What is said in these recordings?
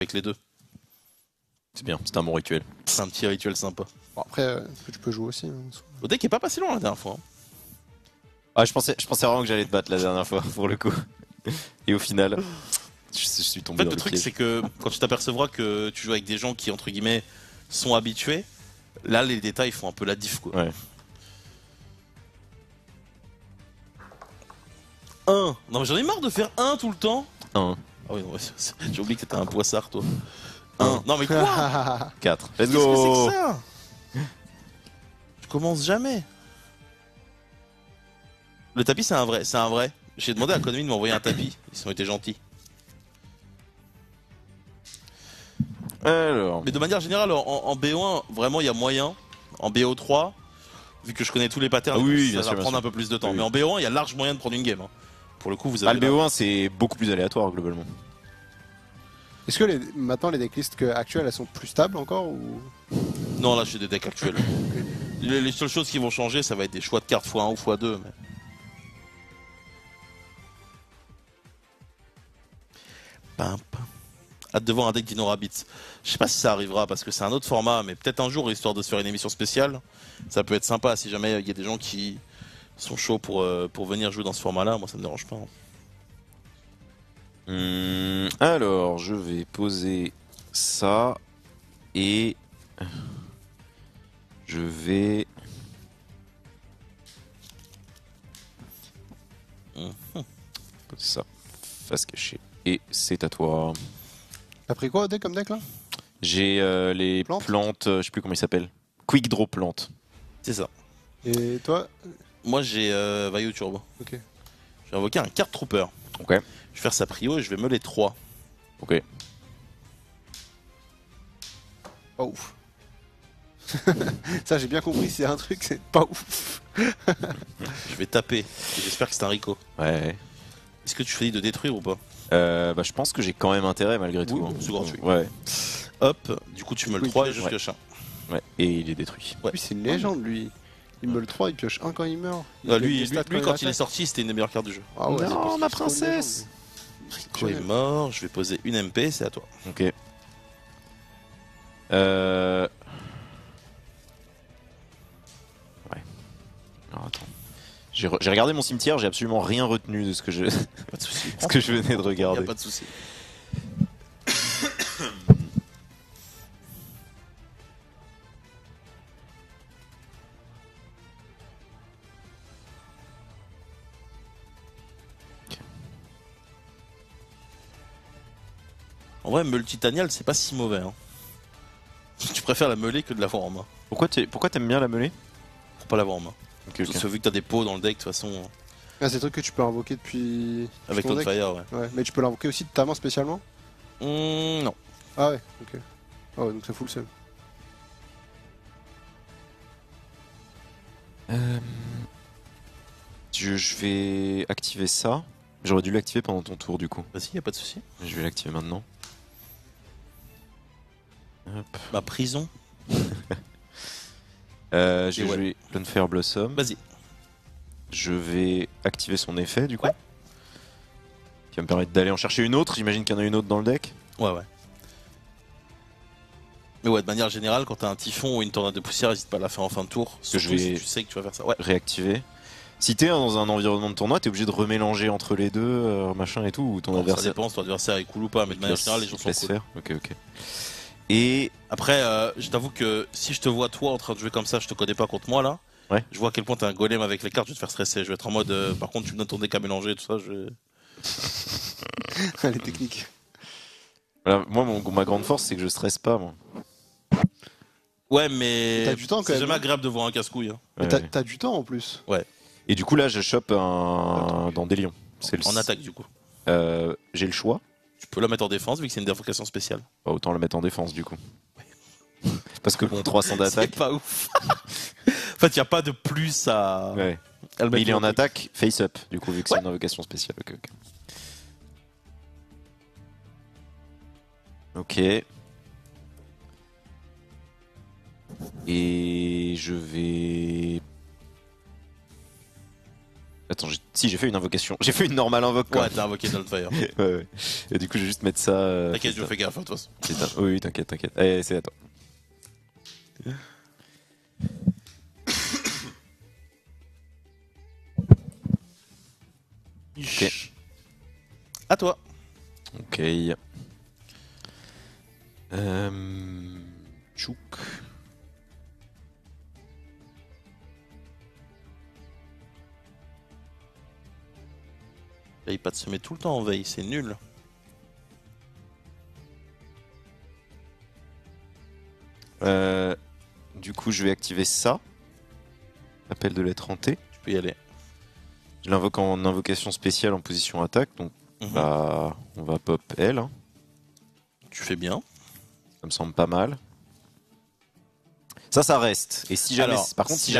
avec les deux. C'est bien, c'est un bon rituel. C'est un petit rituel sympa. Bon, après, tu peux jouer aussi. Hein. Au deck est pas passé loin la dernière fois. Hein. Ah, je pensais vraiment que j'allais te battre la dernière fois, pour le coup. Et au final, je suis En tombé fait, dans le le truc, piège. c'est que quand tu t'apercevras que tu joues avec des gens qui, entre guillemets, sont habitués, là, les détails font un peu la diff, quoi. Ouais. 1. Non, mais j'en ai marre de faire 1 tout le temps. 1, Ah oui, non, j'ai oublié que t'étais un poissard, toi. 1. Non, mais quoi 4. Qu'est-ce Let's que c'est go. que ça Je commence jamais. Le tapis, c'est un vrai. C'est un vrai. J'ai demandé à Konami de m'envoyer un tapis. Ils ont été gentils. Alors, Mais de manière générale, en BO1, vraiment, il y a moyen. En BO3, vu que je connais tous les patterns, Ah oui, ça bien va sûr, bien prendre sûr. un peu plus de temps. Oui. Mais en BO1, il y a large moyen de prendre une game. Hein. Pour le coup, vous ah, avez. le BO1 c'est beaucoup plus aléatoire globalement. Est-ce que maintenant les decklists actuelles elles sont plus stables encore ou... Non, là, j'ai des decks actuels. Les seules choses qui vont changer, ça va être des choix de cartes x1 ou x2. Mais... Pam, pam. Hâte de voir un deck Dino Rabbit. Je sais pas si ça arrivera parce que c'est un autre format, mais peut-être un jour, histoire de se faire une émission spéciale. Ça peut être sympa si jamais il y a des gens qui sont chauds pour venir jouer dans ce format-là. Moi, ça me dérange pas. Hein. Alors, je vais poser ça et je vais poser ça face cachée. Et c'est à toi. T'as pris quoi au deck comme deck là? J'ai les plantes, je sais plus comment ils s'appellent. Quick Draw plantes. C'est ça. Et toi? Moi, j'ai Vaio Turbo. Ok. Je vais invoquer un Card Trooper. Ok. Je vais faire sa prio et je vais me les 3. Ok. Pas ouf. Ça j'ai bien compris, c'est un truc, c'est pas ouf. Je vais taper. Et j'espère que c'est un Rico. Ouais. Est-ce que tu choisis de détruire ou pas? Bah, je pense que j'ai quand même intérêt malgré tout. Oui, hein. c'est gratuit. Ouais. Hop, du coup tu me le Oui, 3 et tu je ouais. pioche un. Ouais. Et il est détruit. Ouais. Lui c'est une légende lui. Il me le 3, il pioche un quand il meurt. Il Ah, gagne lui, des stats lui, quand il est attaque. sorti, c'était une des meilleures cartes du jeu. Ah ouais, Non, c'est parce que ma c'est trop une princesse. légende. Rico est mort, je vais poser une MP, c'est à toi. Ok. Ouais. Alors attends. J'ai regardé mon cimetière, j'ai absolument rien retenu de ce que je, Pas de soucis. ce que je venais de Y a regarder. pas de soucis. En vrai, meule titaniale, c'est pas si mauvais. Hein. Tu préfères la meuler que de l'avoir en main. Pourquoi t'aimes bien la mêlée? Pour pas l'avoir en main. Ok, Parce que vu que t'as des pots dans le deck, de toute façon, Ah, c'est le truc que tu peux invoquer depuis. avec ton deck. Cloudfire, ouais. Ouais, mais tu peux l'invoquer aussi de ta main spécialement? Non. Ah ouais, ok. Ah ouais, donc c'est full seul. Je vais activer ça. J'aurais dû l'activer pendant ton tour du coup. Vas-y, y a pas de soucis. Je vais l'activer maintenant. Hop. Ma prison. Je vais ouais. jouer Cloudfire Blossom. Vas-y. Je vais activer son effet du coup. Ouais. Qui va me permettre d'aller en chercher une autre. J'imagine qu'il y en a une autre dans le deck. Ouais, ouais. Mais ouais, de manière générale, quand t'as un typhon ou une tornade de poussière, n'hésite pas à la faire en fin de tour. Que Surtout je vais- si tu sais que tu vas faire ça. Ouais. Réactiver. Si t'es dans un environnement de tournoi, t'es obligé de remélanger entre les deux, machin et tout, ou ton Alors, ça adversaire. dépend si ton adversaire est cool ou pas, mais de manière générale, les gens sont laisse cool. faire. Ok, ok. Et Après, je t'avoue que si je te vois toi en train de jouer comme ça, je te connais pas contre moi là. Ouais. Je vois à quel point t'es un golem avec les cartes, je vais te faire stresser. Je vais être en mode, par contre, tu me donnes ton deck à mélanger, tout ça. Les techniques. voilà, moi, ma grande force, c'est que je stresse pas, moi. Ouais, mais T'as du temps, quand c'est même, jamais hein. agréable de voir un casse-couille. Hein. Mais Ouais. t'as du temps en plus. Et du coup, là, je chope un dans des lions. C'est En attaque, du coup. J'ai le choix. Tu peux la mettre en défense vu que c'est une invocation spéciale. Bah, autant la mettre en défense, du coup. Parce que bon, 300 C'est d'attaque. pas ouf. En fait, y a pas de plus à. Ouais. à le Mais mettre il est dans en le truc. attaque face up, du coup, vu que c'est Ouais. une invocation spéciale. Ok, ok. Ok. Et je vais. Attends, si j'ai fait une invocation. J'ai fait une normale invoque quoi. Ouais, t'as invoqué Downfire. Ouais. Et du coup, je vais juste mettre ça. T'inquiète, je fais gaffe, de toute façon. Oui, t'inquiète. Allez, c'est à toi. Ok. À toi. Ok. Chouk. Veille pas de se mettre tout le temps en veille, c'est nul. Du coup, je vais activer ça. Appel de lettre hantée. Tu peux y aller. Je l'invoque en invocation spéciale en position attaque. Donc, bah, on va pop elle. Hein. Tu fais bien. Ça me semble pas mal. Ça reste. Et si jamais, Alors, par contre, si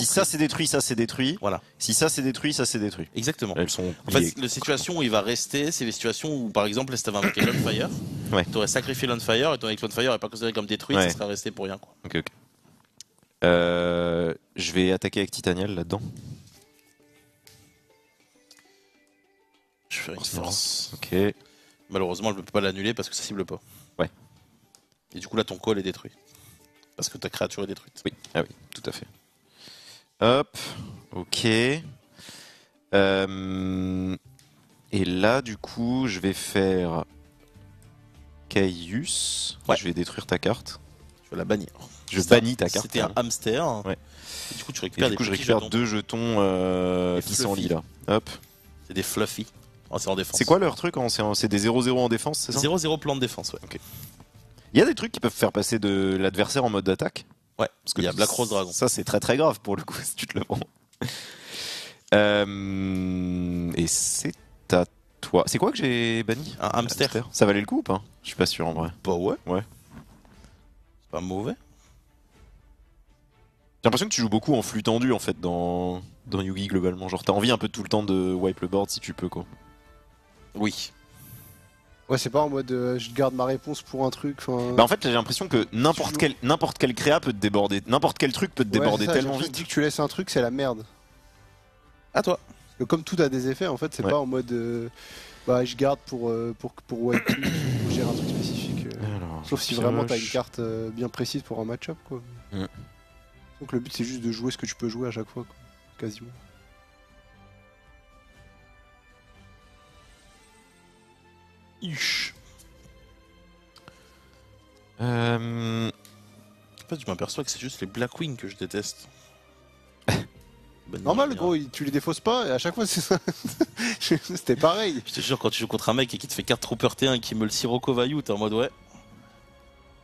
ça c'est détruit, ça c'est détruit. Voilà. Si ça c'est détruit, ça c'est détruit. Exactement. Elles sont En liées. fait, les situations où il va rester, c'est les situations où, par exemple, si t'avais invoqué Lonefire, Ouais. t'aurais sacrifié Lonefire, et ton Lonefire n'est pas considéré comme détruit, Ouais. ça serait resté pour rien. Quoi. Ok. Je vais attaquer avec Titanial là-dedans. Je fais une force. Ok. Malheureusement, je ne peux pas l'annuler parce que ça cible pas. Ouais. Et du coup, là, ton call est détruit. Parce que ta créature est détruite. Oui, ah oui, tout à fait. Hop, ok. Et là, du coup, je vais faire Caius. Ouais. Je vais détruire ta carte. Je vais la bannir. Je bannis ta carte. C'était un hamster. Ouais. Et du coup, tu Et récupères du coup, des je petits récupère jetons. 2 jetons pissenlit là. Hop. C'est des fluffy. Oh, c'est en défense. C'est quoi leur truc C'est des 0-0 en défense, c'est ça 0-0 plan de défense, ouais. Ok. Il y a des trucs qui peuvent faire passer de l'adversaire en mode d'attaque. Ouais, Parce que il y a Black Rose Dragon. Ça, c'est très très grave pour le coup, si tu te le prends. Et c'est à toi. C'est quoi que j'ai banni Un hamster. Ça valait le coup ou pas? Je suis pas sûr en vrai. Bah ouais. Ouais. C'est pas mauvais. J'ai l'impression que tu joues beaucoup en flux tendu en fait dans Yugi globalement. Genre t'as envie un peu tout le temps de wipe le board si tu peux quoi. Oui. Ouais, c'est pas en mode je garde ma réponse pour un truc. Bah en fait j'ai l'impression que n'importe quel créa peut te déborder, n'importe quel truc peut te déborder tellement vite. Dès que tu laisses un truc, c'est la merde. À toi. Parce que comme tout a des effets, en fait, c'est Ouais. pas en mode bah je garde pour wipe plus, pour gérer un truc spécifique. Alors, Sauf si vraiment t'as une carte bien précise pour un match-up quoi. Mm. Donc le but c'est juste de jouer ce que tu peux jouer à chaque fois quoi. Quasiment. Ish. Euh... En fait, je m'aperçois que c'est juste les Blackwing que je déteste. Normal gros, tu les défausses pas et à chaque fois c'est ça. C'était pareil. Je te jure, quand tu joues contre un mec et qui te fait 4 Trooper T1 et qui me le Sirocco Vaillou, t'es en mode ouais.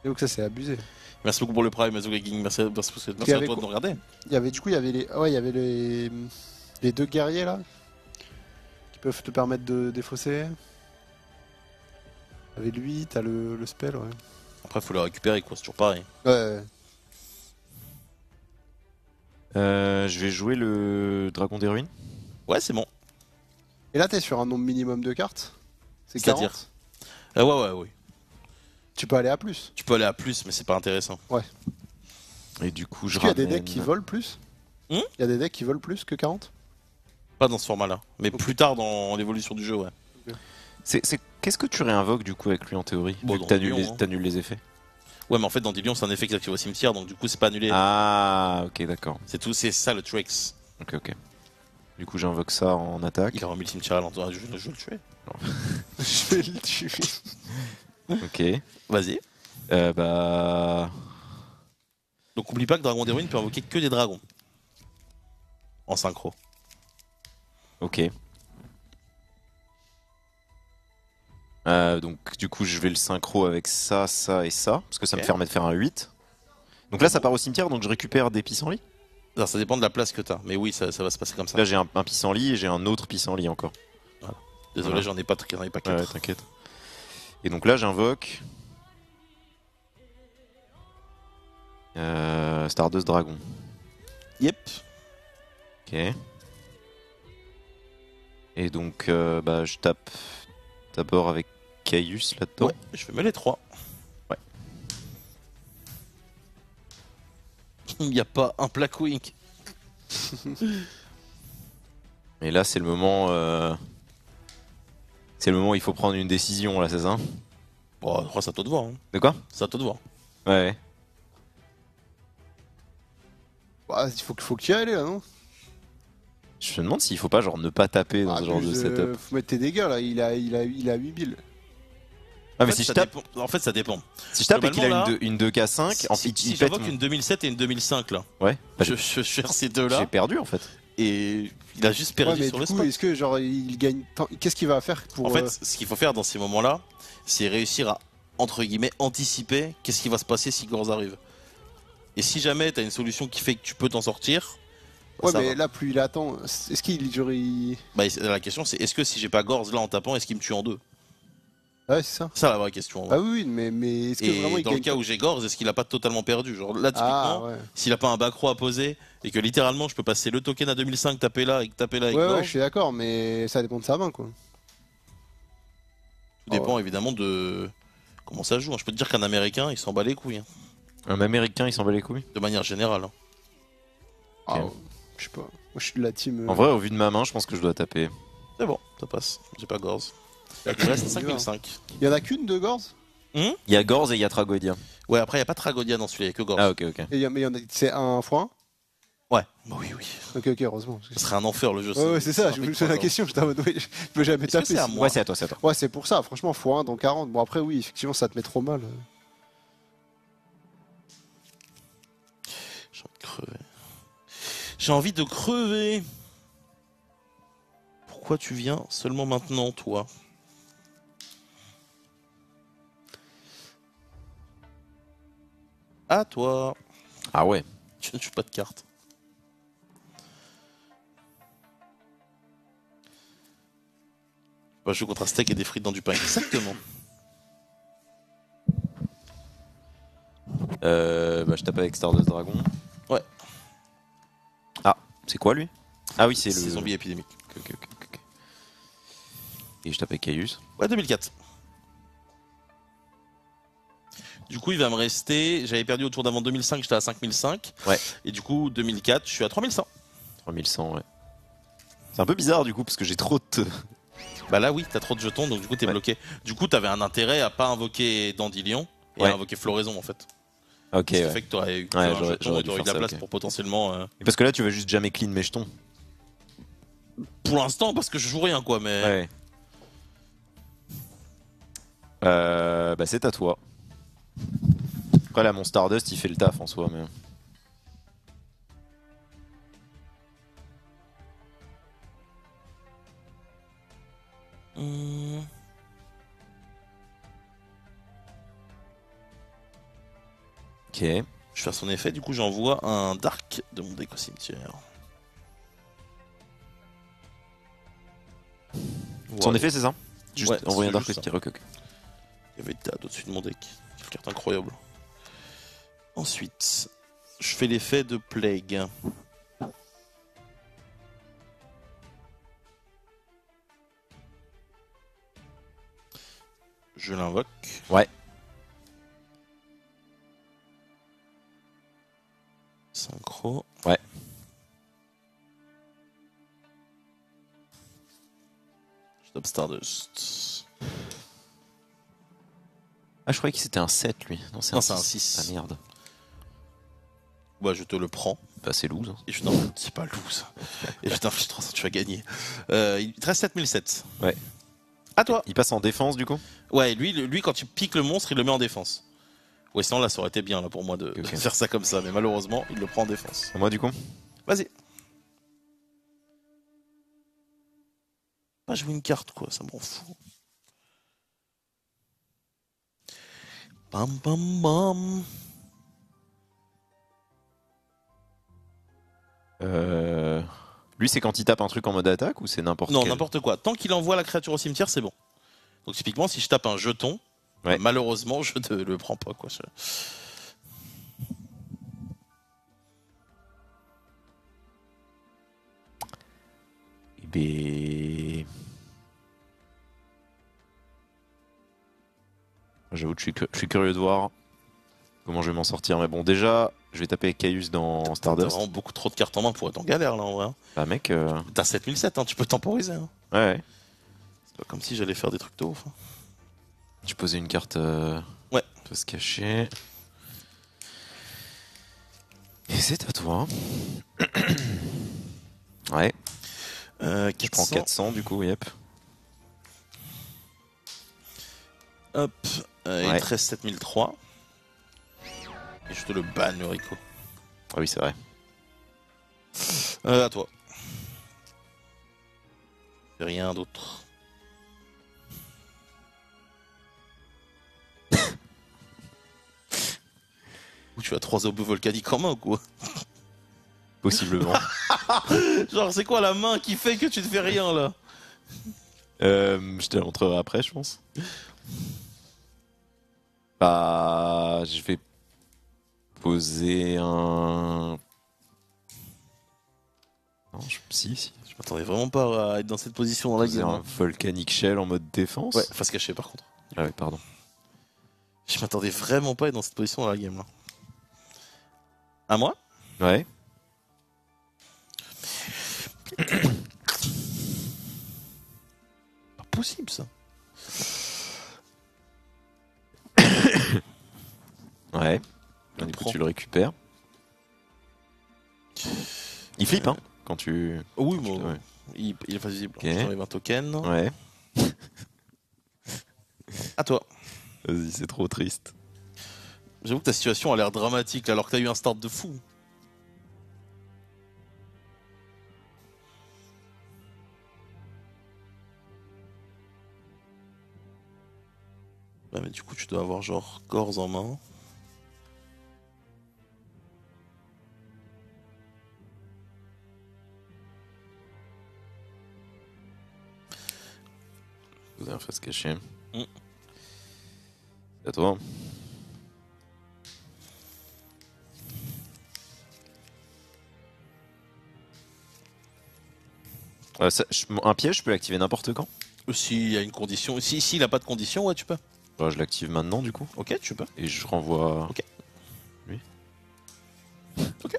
Et donc ça c'est abusé. Merci beaucoup pour le Prime, Mazo Gaming. Merci à toi de nous regarder. Il y avait les deux guerriers là qui peuvent te permettre de défausser. Avec lui, t'as le spell, ouais. Après, faut le récupérer, quoi. C'est toujours pareil. Ouais. Je vais jouer le Dragon des Ruines. Ouais, c'est bon. Et là, t'es sur un nombre minimum de cartes. C'est 40. Ouais, oui. Tu peux aller à plus. Tu peux aller à plus, mais c'est pas intéressant. Ouais. Et du coup, je Est-ce qu'il y a des ramène... decks qui volent plus Il y a des decks qui volent plus que 40 Pas dans ce format-là. Mais plus tard dans l'évolution du jeu, ouais. Qu'est-ce que tu réinvoques du coup avec lui en théorie Bon, vu que dans t'annules Dilution, t'annules les effets. Ouais, mais en fait, dans Dilution, c'est un effet qui s'active au cimetière, donc du coup, c'est pas annulé. Ah, ok, d'accord. C'est tout, c'est ça le tricks. Ok. Du coup, j'invoque ça en attaque. Il a remis le cimetière à l'endroit, je vais le tuer. Je vais le tuer. Ok. Vas-y. Bah. Donc, oublie pas que Dragon des Ruines peut invoquer que des dragons. En synchro. Ok. Donc, du coup, je vais le synchro avec ça, ça et ça. Parce que ça me permet de faire un 8. Donc là, ça part au cimetière, donc je récupère des pissenlits. Alors, ça dépend de la place que t'as. Mais oui, ça va se passer comme ça. Là, j'ai un pissenlit et j'ai un autre pissenlit encore. Désolé, Voilà. j'en ai pas 4. Ouais, t'inquiète. Et donc là, j'invoque. Stardust Dragon. Yep. Ok. Et donc, bah, je tape d'abord avec Caius là-dedans. Ouais, je fais me les 3. Ouais. Il n'y a pas un Blackwing. Et là, c'est le moment. C'est le moment où il faut prendre une décision, là, c'est ça? Bon, je crois que c'est à toi de voir. Hein. De quoi? C'est à toi de voir. Ouais. Bah, faut que tu y ailles là, non? Je me demande s'il faut pas, genre, ne pas taper dans ce genre de setup. Faut mettre tes dégâts là, il a 8000. Ah, mais En fait, si je ça tape, dépend. En fait, ça dépend. si je tape et qu'il a Globalement, une 2K5, Si, en fait, si il pète j'invoque mon- une 2007 et une 2005 là, Ouais. Bah, je cherche ces j'ai deux-là perdu en fait. et il a juste Ouais, perdu mais sur du le coup, spot. est-ce que genre il gagne qu'est-ce qu'il va faire pour En fait, ce qu'il faut faire dans ces moments-là, c'est réussir à, entre guillemets, anticiper qu'est-ce qui va se passer si Gorz arrive. Et si jamais t'as une solution qui fait que tu peux t'en sortir, bah, ouais, ça mais va. là, plus il attend, est-ce qu'il genre Bah, la question c'est est-ce que si j'ai pas Gorz là en tapant, est-ce qu'il me tue en deux? Ouais, c'est ça. C'est ça la vraie question. Ah oui, oui, mais est-ce que vraiment Et il dans le gagne cas pas où j'ai Gorz, est-ce qu'il a pas totalement perdu? Genre là, Ah typiquement, ouais. s'il a pas un back row à poser et que littéralement je peux passer le token à 2005, taper là et taper là avec Ouais, Gorz, je suis d'accord, mais ça dépend de sa main quoi. tout dépend évidemment de comment ça joue. Hein. Je peux te dire qu'un Américain, il s'en bat les couilles, hein, Un américain, il s'en bat les couilles. de manière générale. Hein. Ah, Ok. je sais pas. Moi, je suis de la team. En vrai, au vu de ma main, je pense que je dois taper. C'est bon, ça passe. J'ai pas Gorz. Il me reste 5005. Il y en a qu'une de Gorz Il y a Gorz et il y a Tragodia. Ouais, après, il n'y a pas Tragodia dans celui-là, il y a que Gorz. Ah, ok, ok. et mais il y en a, c'est un fois Ouais, bah oui, oui. un. Ok, heureusement. Parce que Ce serait un enfer le jeu. ouais, c'est ça, je me fait pose la 3 ans. question, j'étais en mode, oui, je peux jamais Est-ce que taper. c'est à sinon. moi Ouais, c'est à toi, c'est à toi. Ouais, c'est pour ça, franchement, x1 dans 40. Bon, après, oui, effectivement, ça te met trop mal. J'ai envie de crever. J'ai envie de crever. Pourquoi tu viens seulement maintenant, toi? À toi. Ah ouais. Tu ne joues pas de cartes. Bah, je joue contre un steak et des frites dans du pain. Exactement. Bah, je tape avec Stardust Dragon. Ouais. Ah, c'est quoi lui? Ah oui, c'est le. C'est zombie épidémique. Ok, ok, ok. Et je tape avec Caius. Ouais, 2004. Du coup, il va me rester. J'avais perdu au tour d'avant 2005, j'étais à 5005. Ouais. Et du coup, 2004, je suis à 3100. 3100, ouais. C'est un peu bizarre du coup, parce que j'ai trop de. Bah là, oui, t'as trop de jetons, donc du coup, t'es Ouais. bloqué. Du coup, t'avais un intérêt à pas invoquer Dandelion et Ouais. à invoquer Floraison en fait. Ok, Ce qui ouais. fait que t'aurais eu Ouais, un j'aurais jeton et dû t'aurais eu de faire la ça, place ok. pour potentiellement. Et parce que là, tu vas juste jamais clean mes jetons. Pour l'instant, parce que je joue rien quoi, mais. Ouais. Bah, c'est à toi. Après, là, mon Stardust, il fait le taf en soi, mais. Hmm. Ok. Je fais son effet, du coup, j'envoie un Dark de mon deck au cimetière. Son Voilà. effet, c'est ça? Juste Ouais, envoyer un c'est Dark juste qui recoque. Il y avait Dad au-dessus de mon deck. Quelle carte incroyable. Ensuite, je fais l'effet de Plague. Je l'invoque. Ouais. Synchro. Ouais. Je tape Stardust. Ah, je croyais que c'était un 7 lui. Non, c'est Non, un c'est un 6. 6. Ah merde. Bah, je te le prends. Bah, c'est loose. Et je t'inflige. C'est pas loose. Et je t'inflige 300, tu vas gagner. Il te reste 7007. Ouais. À toi. Il passe en défense du coup? Ouais, lui, quand tu piques le monstre, il le met en défense. Ouais, sinon là, ça aurait été bien là pour moi de Ok. faire ça comme ça, mais malheureusement, il le prend en défense. À moi du coup? Vas-y. Pas jouer une carte, quoi, ça m'en fout. Bam bam bam. Lui, c'est quand il tape un truc en mode attaque ou c'est n'importe Non, quel? n'importe quoi. Tant qu'il envoie la créature au cimetière, c'est bon. Donc typiquement, si je tape un jeton, Ouais. malheureusement, je ne le prends pas, quoi. Eh ben... J'avoue que je suis curieux de voir comment je vais m'en sortir. Mais bon, déjà, Je vais taper Caius dans T'as Stardust. vraiment beaucoup trop de cartes en main pour être en galère là en vrai. Bah mec, T'as 7007, hein, tu peux temporiser. Hein. ouais. C'est pas comme si j'allais faire des trucs de ouf. Hein. Tu posais une carte. Ouais. Peut se cacher. Et c'est à toi. Ouais. Je prends 400. 400 du coup, yep. Hop, il Ouais. te reste 7003. Et je te le banne, le Rico. Ah oui, c'est vrai. À toi. Rien d'autre. Ou tu as 3 obus volcaniques en main ou quoi? Possiblement. Genre, c'est quoi la main qui fait que tu ne fais rien là? Je te la montrerai après, je pense. Bah, je vais poser un. Non, si. Je m'attendais vraiment pas à être dans cette position dans la Poser game. un Hein. Volcanic Shell en mode défense. Ouais, face cachée par contre. Ah ouais, pardon. Je m'attendais vraiment pas à être dans cette position dans la game là. À moi? Ouais. Pas possible ça. Ouais. Je Du coup, prends. tu le récupères. Il flippe, hein, quand tu. Oh oui, tu- bon, ouais. il est pas visible. Ok. Je t'enlève un token. Ouais. À toi. Vas-y, c'est trop triste. J'avoue que ta situation a l'air dramatique là, alors que t'as eu un start de fou. Ouais, mais du coup, tu dois avoir genre corps en main. Poser un face caché. Mm. C'est à toi. Un piège, je peux l'activer n'importe quand. S'il y a une condition. Si il a pas de condition, ouais, tu peux. Bah, je l'active maintenant, du coup. Ok, tu peux. Et je renvoie. Ok. Lui. Ok.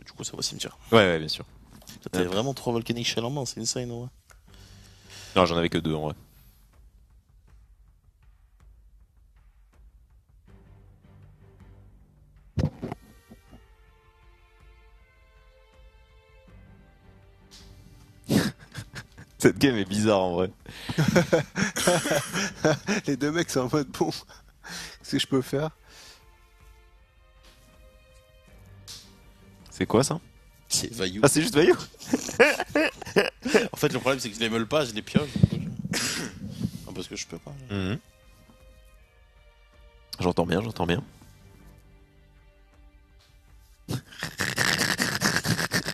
Du coup, ça va au cimetière. Ouais, bien sûr. T'avais Hop. vraiment 3 Volcanic Shell en main, c'est insane, ouais. Non, j'en avais que 2 en vrai. Cette game est bizarre en vrai. Les deux mecs sont en mode bon. Qu'est-ce que je peux faire? C'est quoi ça? C'est Vaillou. Ah, c'est juste Bayou. En fait, le problème, c'est que je les meule pas, je les pioche. Ah, parce que je peux pas. J'entends bien, j'entends bien.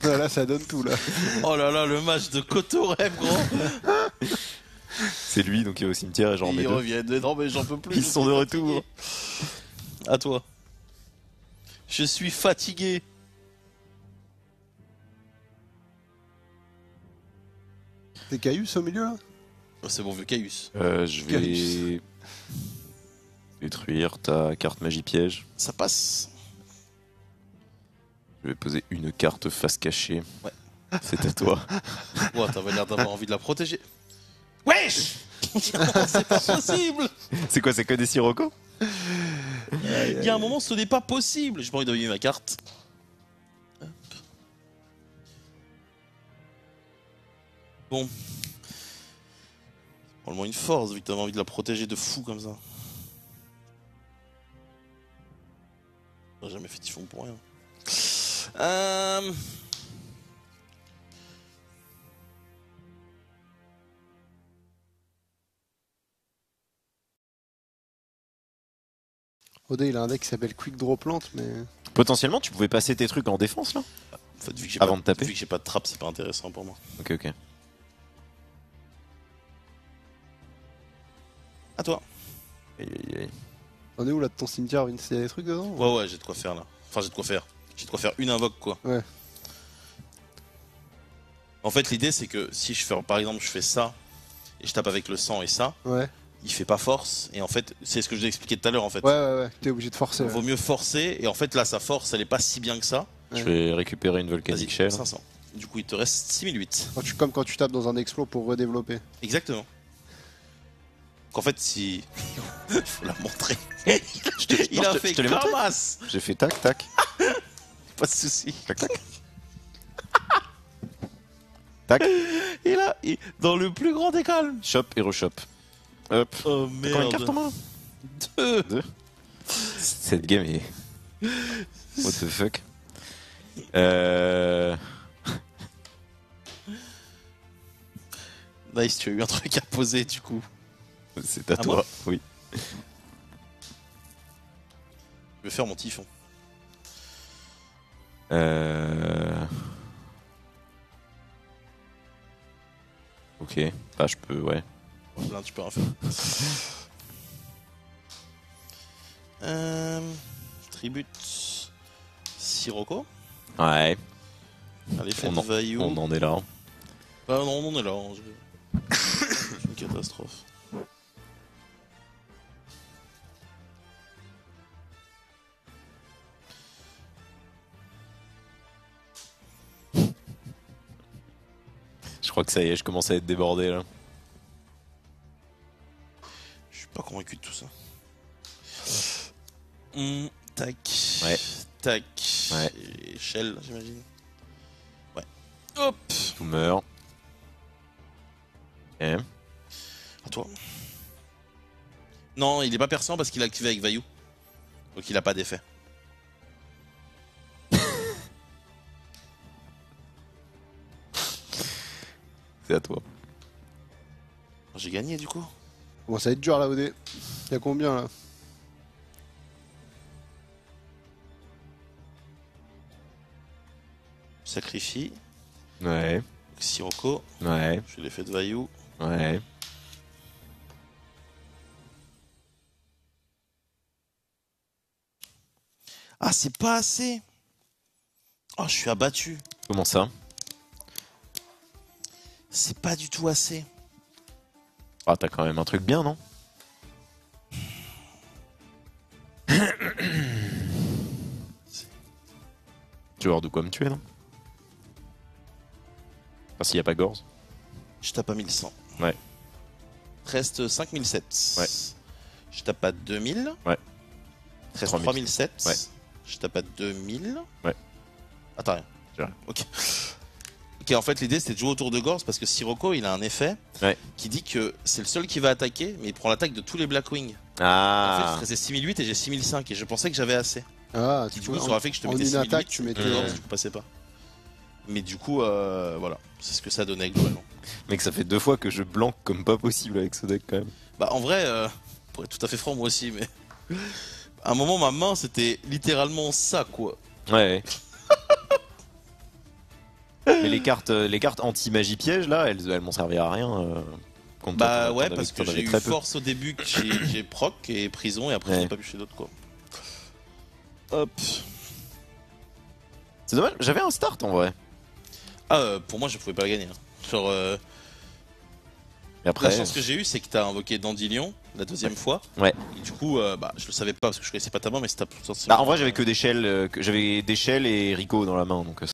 Voilà, ça donne tout là. Oh là là, le match de Kotorem, gros. C'est lui, donc il est au cimetière et j'en remets Ils 2. reviennent. Mais non, mais j'en peux plus. Ils je sont suis de fatigué. retour. À toi. Je suis fatigué. Des Caius au milieu là? Oh, c'est mon vieux Caius. Je vais détruire ta carte magie piège. Ça passe. Je vais poser une carte face cachée. Ouais. C'est à toi. Ouais, t'avais l'air d'avoir envie de la protéger. Wesh. C'est pas possible. C'est quoi, c'est que des Sirocco? Il y a un moment, ce n'est pas possible. J'ai pas envie d'abîmer ma carte. Hop. Bon. Probablement une force, vu que t'avais envie de la protéger de fou comme ça. J'ai jamais fait typhon pour rien. Oda il a un deck qui s'appelle Quick Draw Plante, mais. Potentiellement, tu pouvais passer tes trucs en défense là? En fait, vu que j'ai Avant pas, de taper. vu que j'ai pas de trappe, c'est pas intéressant pour moi. Ok. À toi. Aïe, aïe, aïe. On est où là de ton cimetière, Vince? Il y a des trucs dedans? Ouais, j'ai de quoi faire là. Enfin, j'ai de quoi faire. J'ai de quoi faire une invoque quoi. Ouais. En fait, l'idée c'est que si je fais, par exemple, je fais ça et je tape avec le sang et ça, Ouais. il fait pas force. Et en fait, c'est ce que je vous ai expliqué tout à l'heure en fait. Ouais, t'es obligé de forcer. Vaut mieux forcer. Et en fait, là, sa force, elle est pas si bien que ça. Je vais récupérer une Volcanic Vas-y, Shell. 500. Du coup, il te reste 6008. Comme quand tu tapes dans un explo pour redévelopper. Exactement. Donc en fait, si. Faut la montrer. Il a fait je te l'ai montré. cramasse. J'ai fait tac tac. Pas de soucis. Tac tac. Tac. Et là, dans le plus grand des calmes. Shop et reshop. Hop. Oh T'as combien de cartes en merde. main? 2. Cette game est. What the fuck? Nice, tu as eu un truc à poser du coup. C'est à À toi. moi Oui. Je vais faire mon typhon. Ok. Bah, je peux, ouais. Là, tu peux rien faire. Tribute. Sirocco. Ouais. Allez, faites On en- Vaillou. On en est là. Ah non, on est là. Hein, c'est une catastrophe. Je crois que ça y est, je commence à être débordé là. Je suis pas convaincu de tout ça. Tac. Ouais. Tac. Ouais. Et Shell, j'imagine. Ouais. Hop. Tout meurt. Ok. À toi. Non, il est pas perçant parce qu'il est activé avec Vaillou. Donc il a pas d'effet. C'est à toi. J'ai gagné du coup. Bon, ça va être dur là, OD. Y'a combien là? Sacrifie. Ouais. Sirocco. Ouais. Je fais l'effet de Vaillou. Ouais. Ah, c'est pas assez. Oh, je suis abattu. Comment ça? C'est pas du tout assez. Ah, t'as quand même un truc bien, non? Tu vas avoir de quoi me tuer, non? Enfin, s'il n'y a pas Gorz. Je tape à 1100. Ouais. Reste 5007. Ouais. Je tape à 2000. Ouais. Reste 3000. 3007. Ouais. Je tape à 2000. Ouais. Ah, t'as rien. J'ai rien. Ok. Ok, en fait, l'idée c'était de jouer autour de Gorz parce que Sirocco il a un effet Ouais. qui dit que c'est le seul qui va attaquer, mais il prend l'attaque de tous les Blackwing. En fait, Ah. je faisais 6008 et j'ai 6005 et je pensais que j'avais assez. Ah, Du coup, ça aurait fait que je te en mettais une 6008. attaque, tu mettais. Gorz, tu passais pas. Mais du coup, voilà, c'est ce que ça donnait globalement. Mec, ça fait 2 fois que je blanque comme pas possible avec ce deck quand même. Bah en vrai, pour être tout à fait franc, moi aussi, mais à un moment ma main c'était littéralement ça quoi. Ouais. Mais les cartes anti-magie piège là, elles m'ont servi à rien. Contre toi, Bah t'en ouais, avais- parce que t'en avais j'ai eu très peu. force au début que j'ai proc et prison et après Ouais. j'ai pas pu chez d'autres quoi. Hop. C'est dommage, j'avais un start en vrai. Ah, pour moi je pouvais pas la gagner. Hein. Genre, Et après. la chance que j'ai eue c'est que t'as invoqué Dandelion la deuxième fois. Ouais. Et du coup, bah je le savais pas parce que je connaissais pas ta main, mais c'était Bah, en vrai, j'avais que des shells, j'avais des shells et Rico dans la main donc.